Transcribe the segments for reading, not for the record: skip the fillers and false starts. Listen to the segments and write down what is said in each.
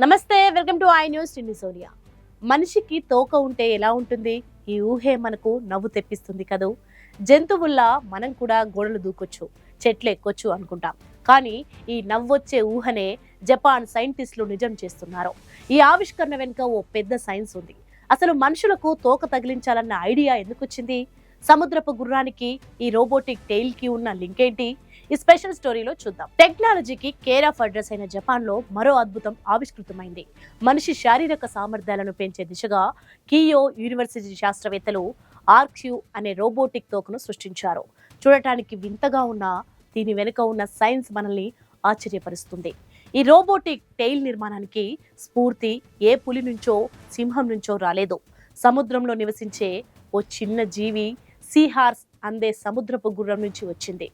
నమస్తే, welcome to I news Tinni Sonia. మనిషికి తోక ఉంటే ఎలా ఉంటుంది? ఈ ఊహే మనకు నవ్వు తెప్పిస్తుంది కదూ. జంతువుల్లా మనం కూడా గోడలు దూకొచ్చు, చెట్లు ఎక్కొచ్చు అనుకుంటాం. కానీ ఈ నవ్వొచ్చే ఊహనే జపాన్ సైంటిస్టులు నిజం చేస్తున్నారు. ఈ ఆవిష్కరణ వెనుక ఓ పెద్ద సైన్స్ ఉంది. అసలు మనుషులకు తోక తగిలించాలన్న ఐడియా ఎందుకు వచ్చింది? సముద్రపు గుర్రానికి ఈ రోబోటిక్ టెయిల్ కి ఉన్న లింక్ ఏంటి? ఈ స్పెషల్ స్టోరీలో చూద్దాం. టెక్నాలజీకి కేర్ ఆఫ్ అడ్రస్ అయిన జపాన్ లో మరో అద్భుతం ఆవిష్కృతమైంది. మనిషి శారీరక సామర్థ్యాలను పెంచే దిశగా కియో యూనివర్సిటీ శాస్త్రవేత్తలు ఆర్క్యూ అనే రోబోటిక్ తోకను సృష్టించారు. చూడటానికి వింతగా ఉన్న దీని వెనుక ఉన్న సైన్స్ మనల్ని ఆశ్చర్యపరుస్తుంది. ఈ రోబోటిక్ టెయిల్ నిర్మాణానికి స్ఫూర్తి ఏ పులి నుంచో, సింహం నుంచో రాలేదు. సముద్రంలో నివసించే ఓ చిన్న జీవి సీహార్స్ అందే సముద్రపు గుర్రం నుంచి వచ్చింది.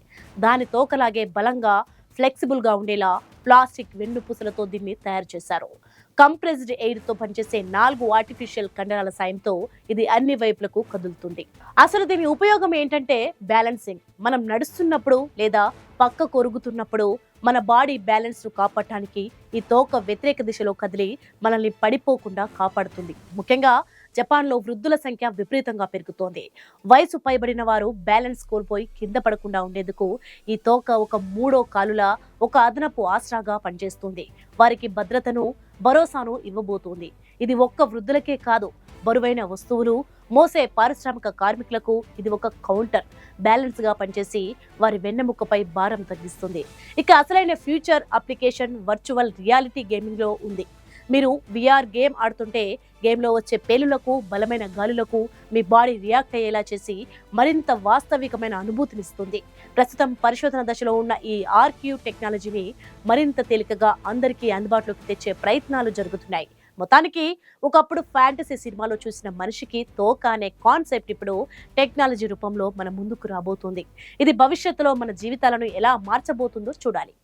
దాని తోకలాగే బలంగా, ఫ్లెక్సిబుల్ గా ఉండేలా ప్లాస్టిక్ వెన్నుపూసలతో దీన్ని తయారు చేశారు. కంప్రెస్డ్ ఎయిర్ తో పనిచేసే 4 ఆర్టిఫిషియల్ కండరాల సాయంతో ఇది అన్ని వైపులకు కదులుతుంది. అసలు దీని ఉపయోగం ఏంటంటే బ్యాలెన్సింగ్. మనం నడుస్తున్నప్పుడు లేదా పక్క కొరుగుతున్నప్పుడు మన బాడీ బ్యాలెన్స్ ను కాపాడటానికి ఈ తోక వ్యతిరేక దిశలో కదిలి మనల్ని పడిపోకుండా కాపాడుతుంది. ముఖ్యంగా జపాన్లో వృద్ధుల సంఖ్య విపరీతంగా పెరుగుతోంది. వయసు పైబడిన వారు బ్యాలెన్స్ కోల్పోయి కింద పడకుండా ఉండేందుకు ఈ తోక ఒక మూడో కాలులా, ఒక అదనపు ఆసరాగా పనిచేస్తుంది. వారికి భద్రతను, భరోసాను ఇవ్వబోతోంది. ఇది ఒక్క వృద్ధులకే కాదు, బరువైన వస్తువులు మోసే పారిశ్రామిక కార్మికులకు ఇది ఒక కౌంటర్ బ్యాలెన్స్ గా పనిచేసి వారి వెన్నెముకపై భారం తగ్గిస్తుంది. ఇక అసలైన future application virtual reality gaming లో ఉంది. మీరు విఆర్ గేమ్ ఆడుతుంటే గేమ్లో వచ్చే పేలులకు, బలమైన గాలులకు మీ బాడీ రియాక్ట్ అయ్యేలా చేసి మరింత వాస్తవికమైన అనుభూతినిస్తుంది. ప్రస్తుతం పరిశోధన దశలో ఉన్న ఈ ఆర్క్యూ టెక్నాలజీని మరింత తేలికగా అందరికీ అందుబాటులోకి తెచ్చే ప్రయత్నాలు జరుగుతున్నాయి. మొత్తానికి ఒకప్పుడు ఫ్యాంటసీ సినిమాలో చూసిన మనిషికి తోక అనే కాన్సెప్ట్ ఇప్పుడు టెక్నాలజీ రూపంలో మన ముందుకు రాబోతుంది. ఇది భవిష్యత్తులో మన జీవితాలను ఎలా మార్చబోతుందో చూడాలి.